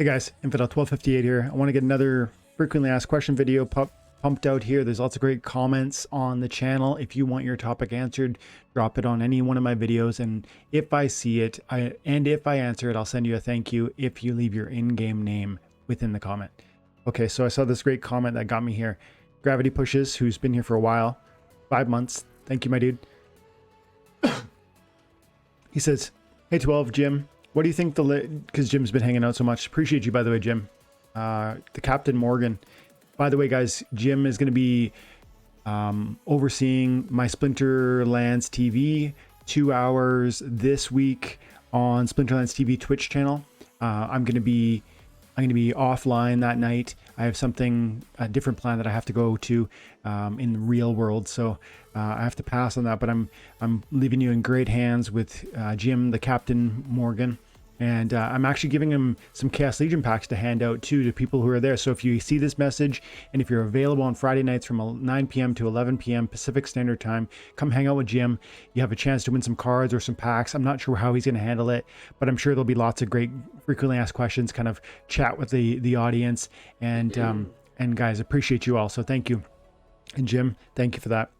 Hey guys, Infidel 1258 here. I want to get another frequently asked question video pumped out here. There's lots of great comments on the channel. If you want your topic answered, drop it on any one of my videos, and if I see it, if I answer it, I'll send you a thank you if you leave your in-game name within the comment. Okay, so I saw this great comment that got me here. Gravity Pushes, who's been here for a while, 5 months. Thank you, my dude. He says, hey 12, Jim. What do you think because Jim's been hanging out so much. Appreciate you, by the way, Jim. The Captain Morgan. By the way, guys, Jim is going to be overseeing my Splinterlands TV 2 hours this week on Splinterlands TV Twitch channel. I'm going to be offline that night. I have a different plan that I have to go to in the real world, so I have to pass on that. But I'm leaving you in great hands with Jim, the Captain Morgan, and I'm actually giving him some Chaos Legion packs to hand out too to people who are there. So if you see this message and if you're available on Friday nights from 9 p.m. to 11 p.m. Pacific Standard Time, come hang out with Jim. You have a chance to win some cards or some packs. I'm not sure how he's going to handle it, but I'm sure there'll be lots of great frequently asked questions, kind of chat with the audience, and guys, appreciate you all. So thank you. And Jim, thank you for that.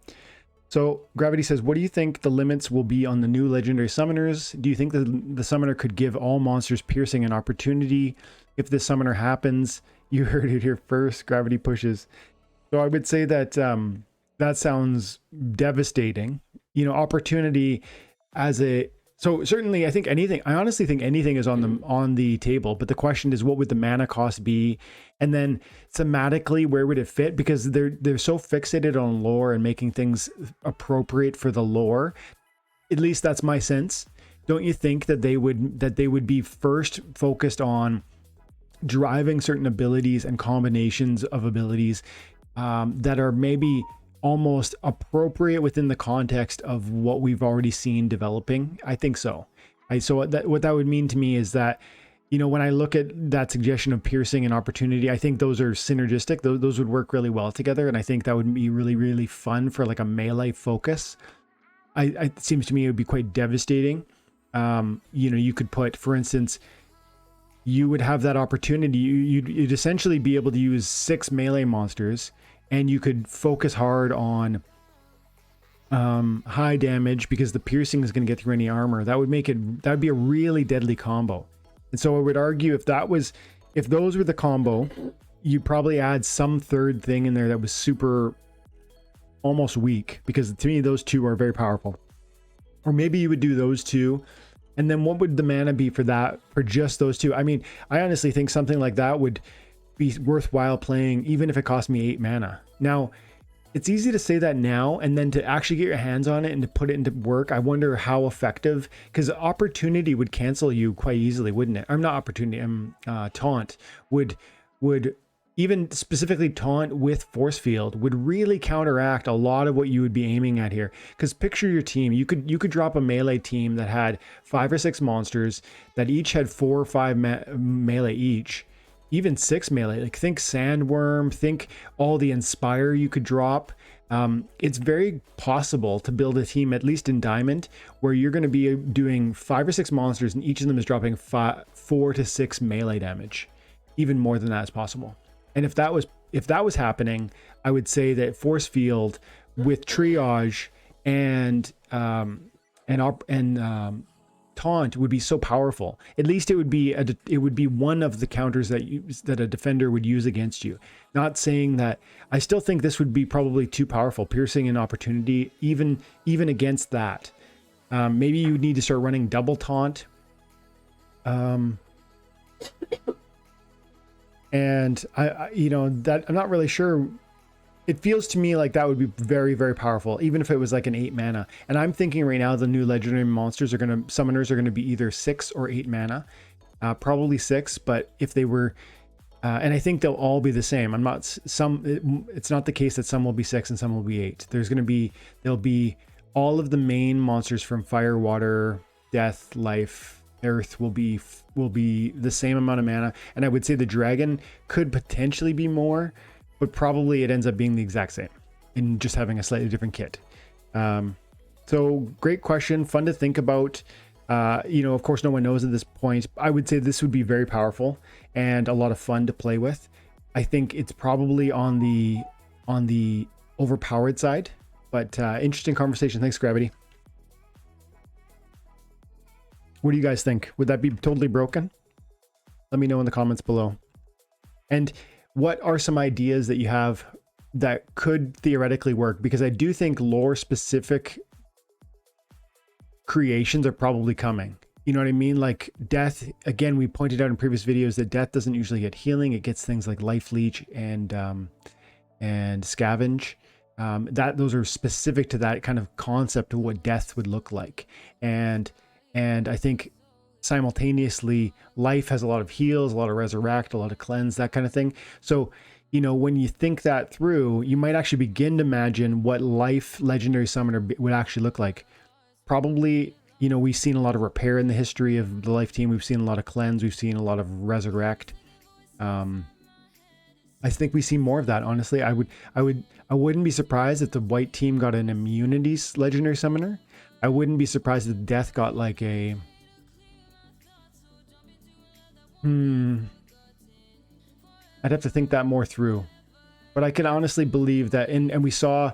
So Gravity says, what do you think the limits will be on the new legendary summoners? Do you think the summoner could give all monsters piercing an opportunity? If this summoner happens, you heard it here first, Gravity Pushes. So I would say that that sounds devastating. You know, opportunity so certainly I honestly think anything is on the table, but the question is, what would the mana cost be? And then thematically, where would it fit? Because they're so fixated on lore and making things appropriate for the lore. At least that's my sense. Don't you think that they would be first focused on driving certain abilities and combinations of abilities that are maybe almost appropriate within the context of what we've already seen developing? I think so. What that would mean to me is that, you know, when I look at that suggestion of piercing and opportunity, I think those are synergistic. Those would work really well together, and I think that would be really, really fun for like a melee focus. It seems to me it would be quite devastating. You know, you could put, for instance, you would have that opportunity. You'd essentially be able to use 6 melee monsters, and you could focus hard on high damage because the piercing is going to get through any armor. That would be a really deadly combo. And so I would argue if those were the combo, you'd probably add some third thing in there that was super almost weak, because to me those two are very powerful. Or maybe you would do those two, and then what would the mana be for just those two? I mean, I honestly think something like that would be worthwhile playing, even if it cost me 8 mana. Now, it's easy to say that now, and then to actually get your hands on it and to put it into work, I wonder how effective, because opportunity would cancel you quite easily, wouldn't it? I'm not opportunity, taunt would even specifically taunt with force field would really counteract a lot of what you would be aiming at here. Because picture your team, you could drop a melee team that had 5 or 6 monsters that each had 4 or 5 melee each. Even 6 melee, like think Sandworm, think all the Inspire you could drop. It's very possible to build a team, at least in Diamond, where you're going to be doing 5 or 6 monsters and each of them is dropping 4 to 6 melee damage. Even more than that is possible. And if that was happening, I would say that force field with triage and taunt would be so powerful. At least it would be one of the counters that a defender would use against you. Not saying that, I still think this would be probably too powerful, piercing and opportunity, even against that. Maybe you need to start running double taunt. And I'm not really sure. It feels to me like that would be very, very powerful, even if it was like an 8 mana. And I'm thinking right now the new legendary summoners are going to be either 6 or 8 mana, probably 6. But if they were, and I think they'll all be the same. It's not the case that some will be 6 and some will be 8. There'll be all of the main monsters from fire, water, death, life, earth will be the same amount of mana. And I would say the dragon could potentially be more, but probably it ends up being the exact same and just having a slightly different kit. So great question, fun to think about. Of course, no one knows at this point. I would say this would be very powerful and a lot of fun to play with. I think it's probably on the overpowered side, but interesting conversation. Thanks, Gravity. What do you guys think? Would that be totally broken? Let me know in the comments below. And what are some ideas that you have that could theoretically work? Because I do think lore specific creations are probably coming. You know what I mean? Like death, again, we pointed out in previous videos that death doesn't usually get healing. It gets things like life leech and scavenge. Those are specific to that kind of concept of what death would look like. And I think simultaneously life has a lot of heals, a lot of resurrect, a lot of cleanse, that kind of thing. So, when you think that through, you might actually begin to imagine what life legendary summoner would actually look like. Probably, we've seen a lot of repair in the history of the life team. We've seen a lot of cleanse. We've seen a lot of resurrect. I think we see more of that. Honestly, I wouldn't be surprised if the white team got an immunity legendary summoner. I wouldn't be surprised if death got like a I'd have to think that more through, but I can honestly believe that. And we saw,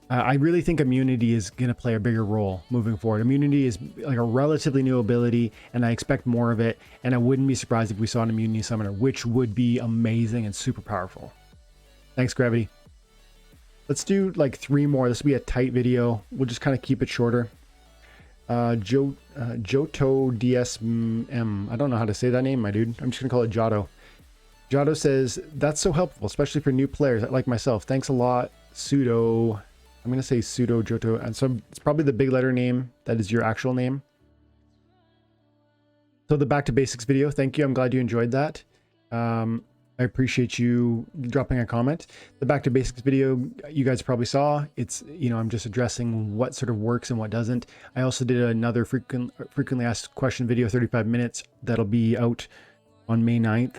I really think immunity is going to play a bigger role moving forward. Immunity is like a relatively new ability, and I expect more of it. And I wouldn't be surprised if we saw an immunity summoner, which would be amazing and super powerful. Thanks, Gravity. Let's do like 3 more. This will be a tight video. We'll just kind of keep it shorter. Joto DSM. I don't know how to say that name, my dude. I'm just gonna call it Joto. Joto says, that's so helpful, especially for new players like myself. Thanks a lot, Pseudo. I'm gonna say Pseudo Joto. And so it's probably the big letter name that is your actual name. So the back to basics video, thank you. I'm glad you enjoyed that. I appreciate you dropping a comment. The back to basics video you guys probably saw. It's, I'm just addressing what sort of works and what doesn't. I also did another frequently asked question video, 35 minutes, that'll be out on May 9th.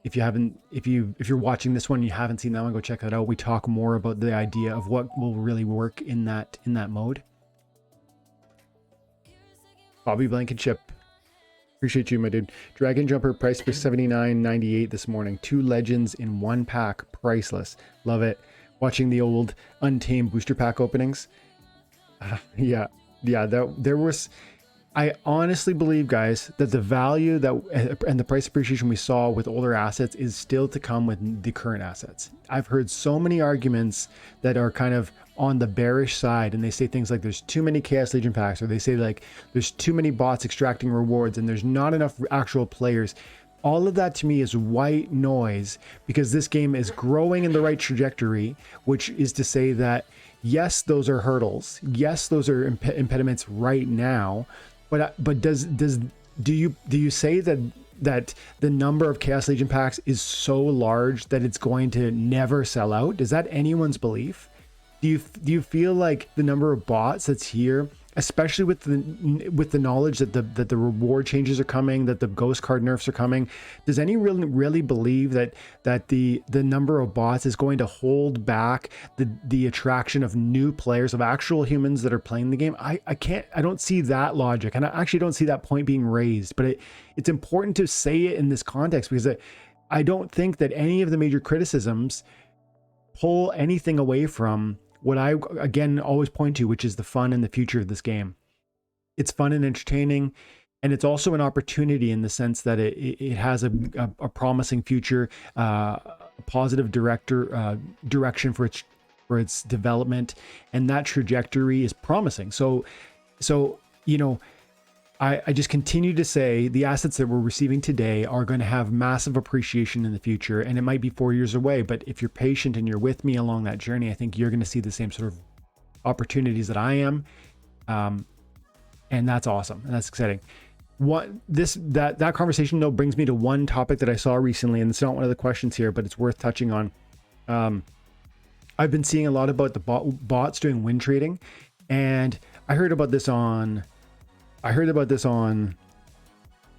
If you're watching this one and you haven't seen that one, go check that out. We talk more about the idea of what will really work in that mode. Bobby Blankenship. Appreciate you, my dude. Dragon Jumper priced for $79.98 this morning. 2 legends in 1 pack. Priceless. Love it. Watching the old Untamed booster pack openings. Yeah. There was... I honestly believe, guys, that the value and the price appreciation we saw with older assets is still to come with the current assets. I've heard so many arguments that are kind of on the bearish side, and they say things like there's too many Chaos Legion packs, or they say like there's too many bots extracting rewards and there's not enough actual players. All of that to me is white noise, because this game is growing in the right trajectory, which is to say that yes, those are hurdles. Yes, those are impediments right now. But do you say that the number of Chaos Legion packs is so large that it's going to never sell out? Is that anyone's belief? Do you feel like the number of bots that's here, especially with the knowledge that the reward changes are coming, that the ghost card nerfs are coming, does anyone really believe that the number of bots is going to hold back the attraction of new players, of actual humans that are playing the game? I don't see that logic, and I actually don't see that point being raised. But it's important to say it in this context, because I don't think that any of the major criticisms pull anything away from what I, again, always point to, which is the fun and the future of this game. It's fun and entertaining, and it's also an opportunity in the sense that it has a promising future, a positive direction for its development, and that trajectory is promising. So I just continue to say the assets that we're receiving today are going to have massive appreciation in the future, and it might be 4 years away, but if you're patient and you're with me along that journey, I think you're going to see the same sort of opportunities that I am. And that's awesome. And that's exciting. That conversation though brings me to one topic that I saw recently, and it's not one of the questions here, but it's worth touching on. I've been seeing a lot about the bots doing win trading, and I heard about this on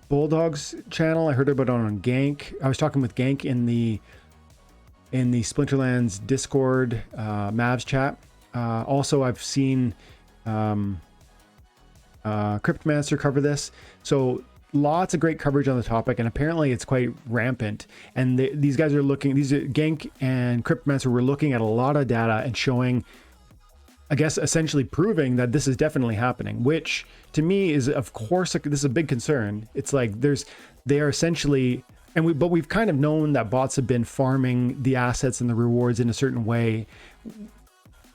Bulldog's channel. I heard about it on Gank. I was talking with Gank in the Splinterlands Discord Mavs chat. Also, I've seen Cryptomancer cover this. So lots of great coverage on the topic, and apparently it's quite rampant. And these guys are looking, Gank and Cryptomancer were looking at a lot of data and showing, I guess, essentially proving that this is definitely happening, which to me is, of course, this is a big concern. It's like they are essentially, but we've kind of known that bots have been farming the assets and the rewards in a certain way,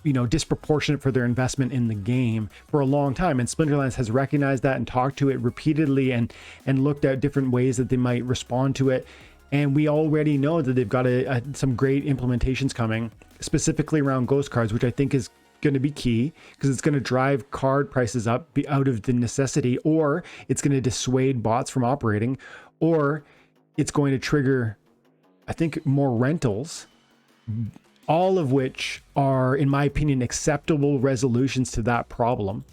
you know, disproportionate for their investment in the game for a long time. And Splinterlands has recognized that and talked to it repeatedly and looked at different ways that they might respond to it. And we already know that they've got some great implementations coming, specifically around ghost cards, which I think is going to be key, because it's going to drive card prices up out of the necessity, or it's going to dissuade bots from operating, or it's going to trigger, I think, more rentals, all of which are, in my opinion, acceptable resolutions to that problem.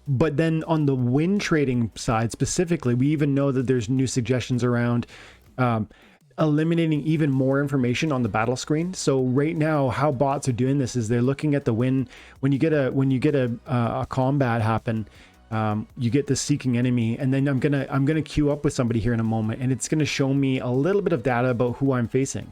But then on the win trading side specifically, we even know that there's new suggestions around eliminating even more information on the battle screen. So right now, how bots are doing this is they're looking at the win. When you get a combat happen, you get the seeking enemy, and then I'm gonna queue up with somebody here in a moment, and it's gonna show me a little bit of data about who I'm facing.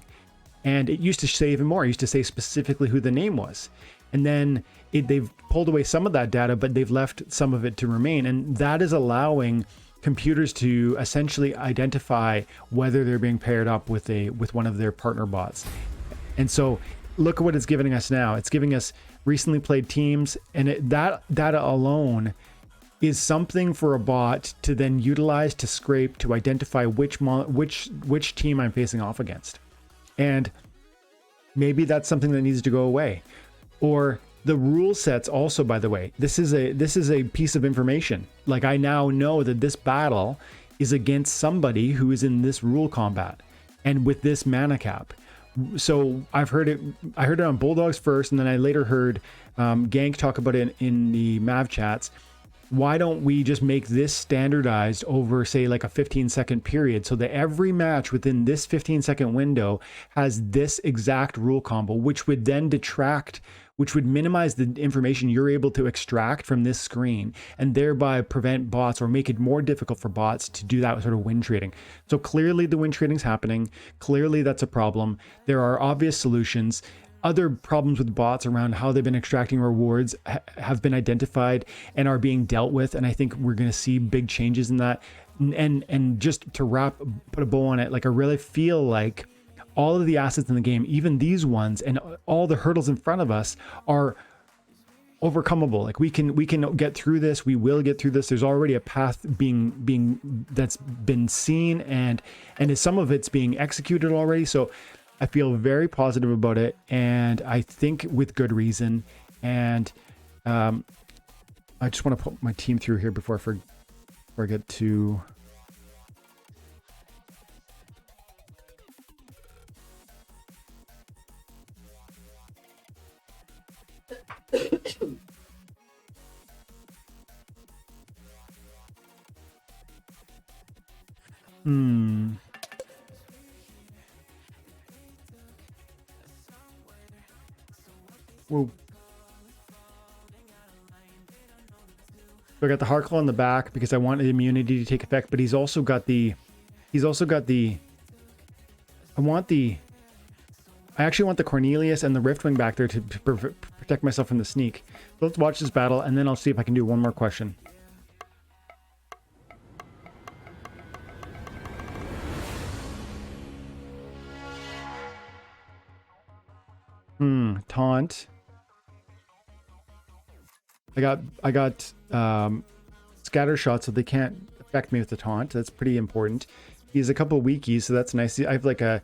And it used to say even more. It used to say specifically who the name was, and then they've pulled away some of that data, but they've left some of it to remain, and that is allowing computers to essentially identify whether they're being paired up with one of their partner bots. And so look at what it's giving us now. It's giving us recently played teams, and that data alone is something for a bot to then utilize to scrape to identify which team I'm facing off against. And maybe that's something that needs to go away. Or the rule sets also, by the way, this is a piece of information. Like, I now know that this battle is against somebody who is in this rule combat and with this mana cap. So I heard it on Bulldogs first, and then I later heard Gank talk about it in the Mav chats. Why don't we just make this standardized over, say, like a 15-second period, so that every match within this 15-second window has this exact rule combo, which would then which would minimize the information you're able to extract from this screen, and thereby prevent bots or make it more difficult for bots to do that sort of win trading. So clearly the win trading is happening. Clearly that's a problem. There are obvious solutions. Other problems with bots around how they've been extracting rewards have been identified and are being dealt with, and I think we're going to see big changes in that. And just to put a bow on it, like, I really feel like all of the assets in the game, even these ones, and all the hurdles in front of us are overcomable. Like, we can get through this. We will get through this. There's already a path being that's been seen, and some of it's being executed already. So I feel very positive about it, and I think with good reason. And I just want to put my team through here before I get to. Whoa. So I got the Heartclaw on the back because I want the immunity to take effect, but he's also got the I actually want the Cornelius and the Riftwing back there to protect myself from the sneak. So let's watch this battle, and then I'll see if I can do one more question. Taunt. I got scatter shot, so they can't affect me with the taunt. That's pretty important. He has a couple weakies, so that's nice. I have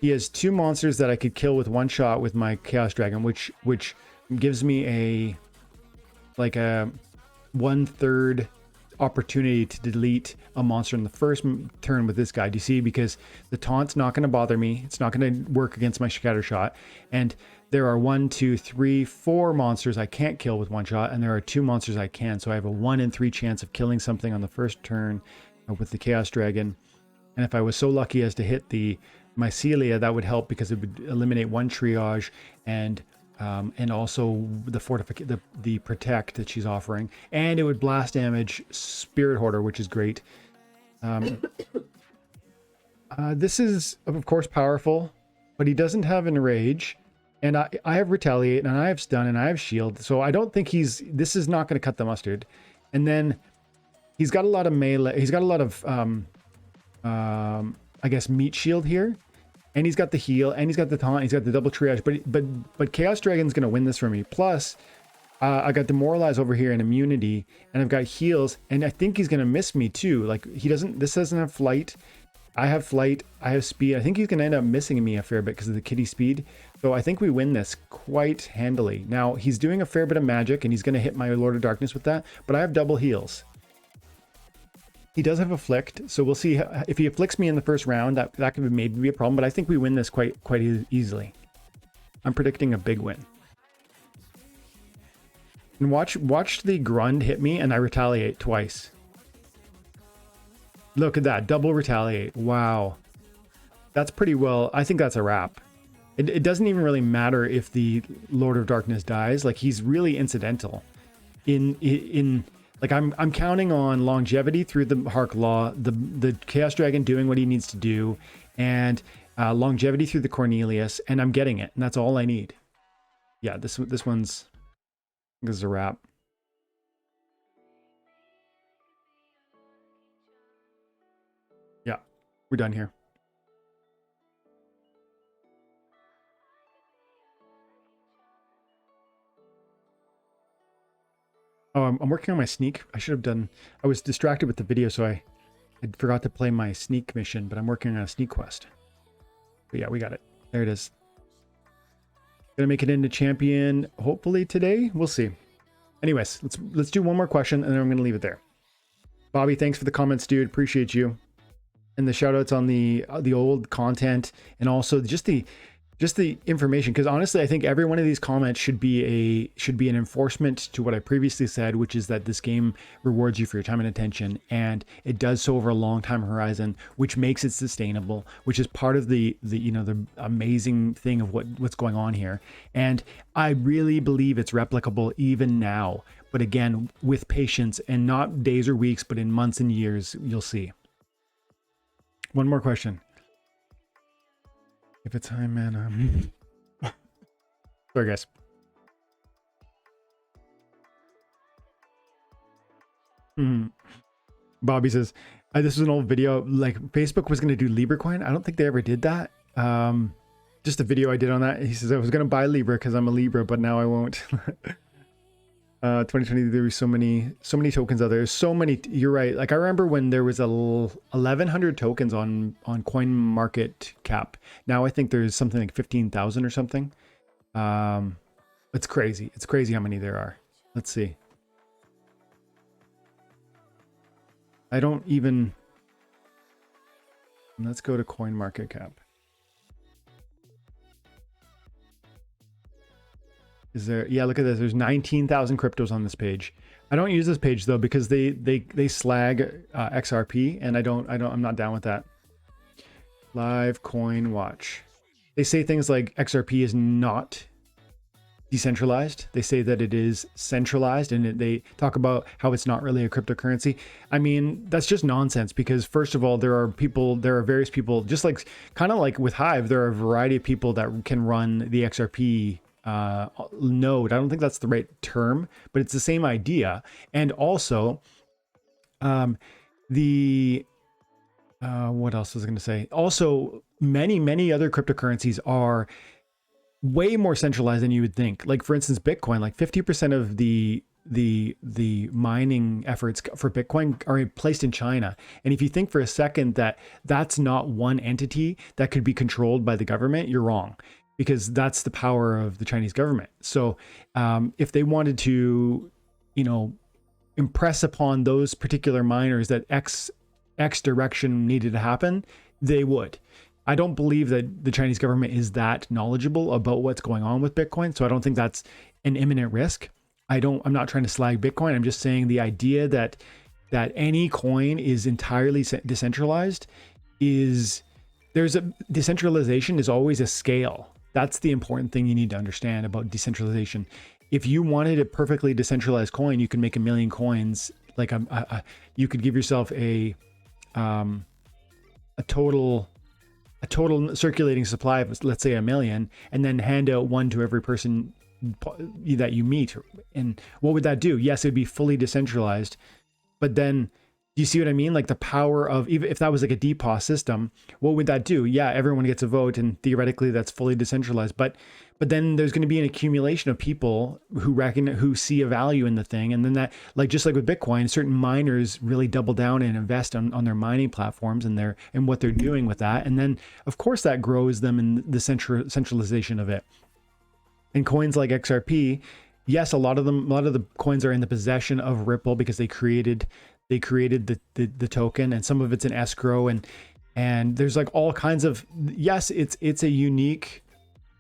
he has 2 monsters that I could kill with one shot with my Chaos Dragon, which gives me a 1/3 opportunity to delete a monster in the first turn with this guy. Do you see? Because the taunt's not going to bother me. It's not going to work against my scatter shot. And there are 1, 2, 3, 4 monsters I can't kill with one shot, and there are 2 monsters I can. So I have a 1 in 3 chance of killing something on the first turn with the Chaos Dragon. And if I was so lucky as to hit the Mycelia, that would help because it would eliminate 1 triage and and also the protect that she's offering, and it would blast damage Spirit Hoarder, which is great. This is of course powerful, but he doesn't have Enrage, and I have Retaliate, and I have Stun, and I have Shield, so I don't think this is not going to cut the mustard. And then he's got a lot of melee. He's got a lot of I guess meat shield here. And he's got the heal, and he's got the taunt, he's got the double triage, but Chaos Dragon's gonna win this for me. Plus, I got Demoralize over here and immunity, and I've got heals, and I think he's gonna miss me too. Like this doesn't have flight. I have flight, I have speed. I think he's gonna end up missing me a fair bit because of the kitty speed. So I think we win this quite handily. Now he's doing a fair bit of magic, and he's gonna hit my Lord of Darkness with that, but I have double heals. He does have Afflict, so we'll see if he afflicts me in the first round. That could maybe be a problem, but I think we win this quite easily. I'm predicting a big win. And watch the Grund hit me, and I retaliate twice. Look at that, double retaliate. Wow, that's pretty well. I think that's a wrap. It doesn't even really matter if the Lord of Darkness dies. Like, he's really incidental. Like, I'm counting on longevity through the Hark Law, the Chaos Dragon doing what he needs to do, and longevity through the Cornelius, and I'm getting it, and that's all I need. Yeah, this is a wrap. Yeah, we're done here. Oh, I'm working on my sneak. I was distracted with the video, so I forgot to play my sneak mission, but I'm working on a sneak quest. But yeah, we got it. There it is. Gonna make it into champion hopefully today. We'll see. Anyways, let's do one more question, and then I'm gonna leave it there. Bobby, thanks for the comments, dude. Appreciate you. And the shout outs on the old content, and also just the information, because honestly I think every one of these comments should be an enforcement to what I previously said, which is that this game rewards you for your time and attention, and it does so over a long time horizon, which makes it sustainable, which is part of the amazing thing of what's going on here. And I really believe it's replicable even now, but again, with patience, and not days or weeks, but in months and years. You'll see. One more question. If it's high mana. Sorry, guys. Bobby says, this was an old video. Like, Facebook was going to do Libra coin. I don't think they ever did that. Just a video I did on that. He says, I was going to buy Libra because I'm a Libra, but now I won't. 2020, there were so many tokens out there. So many. You're right. Like, I remember when there was 1,100 tokens on coin market cap. Now I think there's something like 15,000 or something. It's crazy. It's crazy how many there are. Let's see. I don't even. Let's go to coin market cap. Is there? Yeah, look at this. There's 19,000 cryptos on this page. I don't use this page though because they slag XRP, and I'm not down with that. Live coin watch. They say things like XRP is not decentralized. They say that it is centralized, and they talk about how it's not really a cryptocurrency. I mean, that's just nonsense, because first of all, there are various people, just like kind of like with Hive, there are a variety of people that can run the XRP node. I don't think that's the right term, but it's the same idea. And also what else was I going to say? Also, many other cryptocurrencies are way more centralized than you would think. Like, for instance, Bitcoin, like 50% of the mining efforts for Bitcoin are placed in China. And if you think for a second that that's not one entity that could be controlled by the government, you're wrong, because that's the power of the Chinese government. So if they wanted to, impress upon those particular miners that X direction needed to happen, they would. I don't believe that the Chinese government is that knowledgeable about what's going on with Bitcoin. So I don't think that's an imminent risk. I'm not trying to slag Bitcoin. I'm just saying the idea that any coin is entirely decentralized decentralization is always a scale. That's the important thing you need to understand about decentralization. If you wanted a perfectly decentralized coin, you can make 1 million coins. Like you could give yourself a total circulating supply of, let's say, 1 million, and then hand out one to every person that you meet. And what would that do? Yes, it'd be fully decentralized, but then, do you see what I mean? Like the power of, even if that was like a DPoS system, what would that do? Yeah, everyone gets a vote, and theoretically that's fully decentralized. But then there's going to be an accumulation of people who see a value in the thing, and then that, like just like with Bitcoin, certain miners really double down and invest on their mining platforms and what they're doing with that, and then of course that grows them in the centralization of it. And coins like XRP, yes, a lot of the coins are in the possession of Ripple because they created the token, and some of it's in escrow, and there's like all kinds of, yes, it's a unique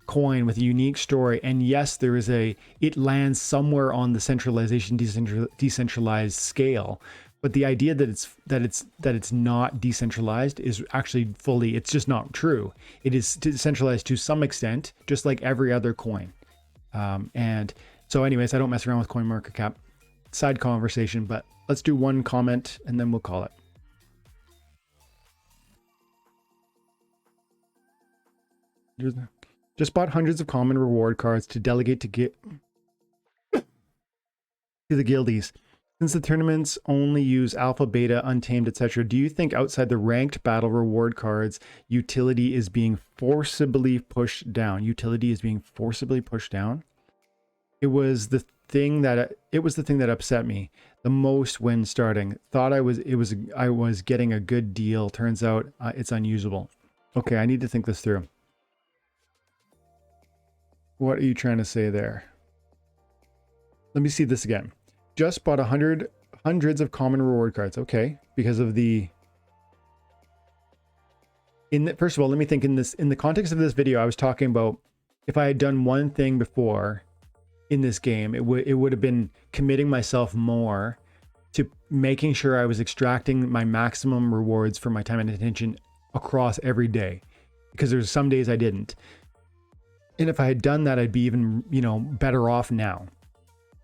coin with a unique story, and yes, it lands somewhere on the decentralized scale, but the idea that it's not decentralized is actually it's just not true. It is decentralized to some extent, just like every other coin. And so anyways, I don't mess around with CoinMarketCap. Side conversation, but let's do one comment and then we'll call it. Just bought hundreds of common reward cards to delegate to the guildies. Since the tournaments only use alpha, beta, untamed, etc., do you think outside the ranked battle reward cards, utility is being forcibly pushed down? Utility is being forcibly pushed down? It was the thing that upset me the most when starting. Thought I was getting a good deal. Turns out it's unusable. Okay, I need to think this through. What are you trying to say there? Let me see this again. Just bought hundreds of common reward cards. Okay, because of first of all, let me think in the context of this video, I was talking about if I had done one thing before in this game, it would have been committing myself more to making sure I was extracting my maximum rewards for my time and attention across every day, because there's some days I didn't. And if I had done that, I'd be even, better off now.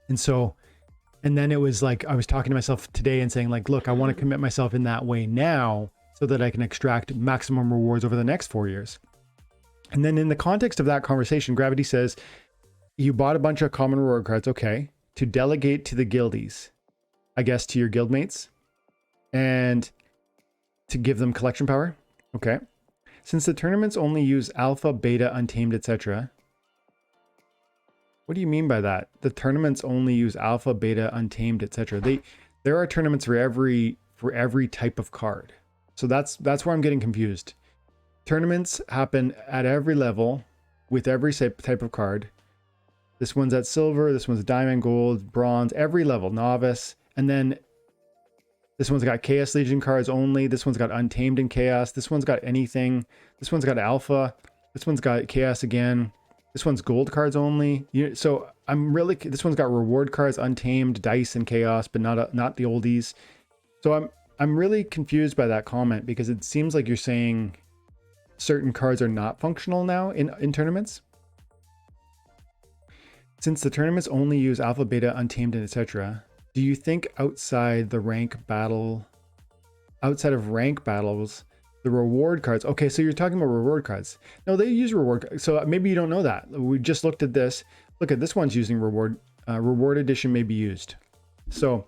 And then it was like, I was talking to myself today and saying like, look, I want to commit myself in that way now so that I can extract maximum rewards over the next 4 years. And then in the context of that conversation, Gravity says, you bought a bunch of common reward cards, okay, to delegate to the guildies, I guess to your guildmates, and to give them collection power, okay. Since the tournaments only use alpha, beta, untamed, etc. What do you mean by that? The tournaments only use alpha, beta, untamed, etc. There are tournaments for every type of card. So that's where I'm getting confused. Tournaments happen at every level with every type of card. This one's at silver, this one's diamond, gold, bronze, every level, novice. And then this one's got Chaos Legion cards only. This one's got Untamed and Chaos. This one's got anything. This one's got Alpha. This one's got Chaos again. This one's gold cards only. So this one's got reward cards, Untamed, Dice, and Chaos, but not the oldies. So I'm really confused by that comment, because it seems like you're saying certain cards are not functional now in tournaments. Since the tournaments only use alpha, beta, untamed, and etc., do you think outside of rank battles, the reward cards? Okay, so you're talking about reward cards. No, they use reward. So maybe you don't know that. We just looked at this. Look at this one's using reward. Reward edition may be used. So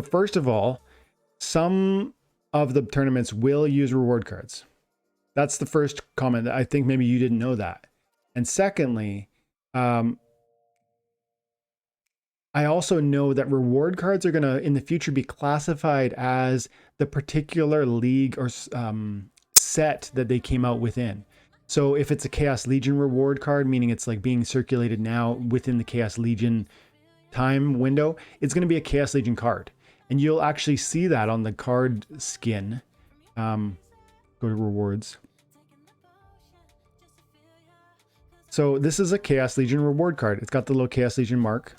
first of all, some of the tournaments will use reward cards. That's the first comment. I think maybe you didn't know that. And secondly, I also know that reward cards are going to, in the future, be classified as the particular league or set that they came out within. So if it's a Chaos Legion reward card, meaning it's like being circulated now within the Chaos Legion time window, it's going to be a Chaos Legion card. And you'll actually see that on the card skin. Go to rewards. So this is a Chaos Legion reward card. It's got the little Chaos Legion mark,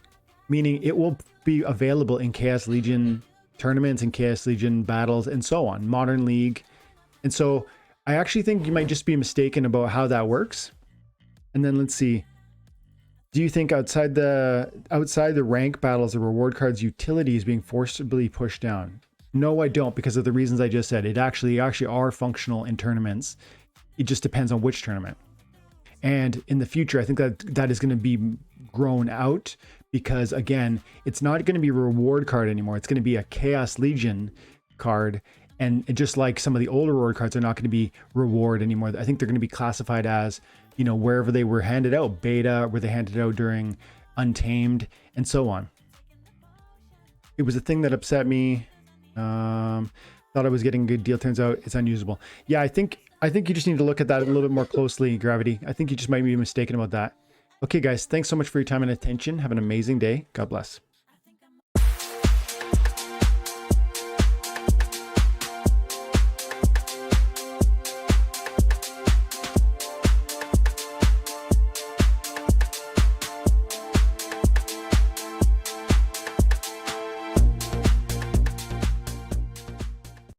meaning it will be available in Chaos Legion tournaments and Chaos Legion battles and so on, Modern League. And so I actually think you might just be mistaken about how that works. And then let's see. Do you think outside the rank battles, the reward cards utility is being forcibly pushed down? No, I don't, because of the reasons I just said. It actually are functional in tournaments. It just depends on which tournament. And in the future, I think that is going to be grown out, because again, it's not going to be a reward card anymore. It's going to be a Chaos Legion card. And just like some of the older reward cards are not going to be reward anymore. I think they're going to be classified as, you know, wherever they were handed out, beta, where they handed out during Untamed, and so on. It was a thing that upset me. Thought I was getting a good deal. Turns out it's unusable. Yeah, I think you just need to look at that a little bit more closely, Gravity. I think you just might be mistaken about that. Okay, guys, thanks so much for your time and attention. Have an amazing day. God bless.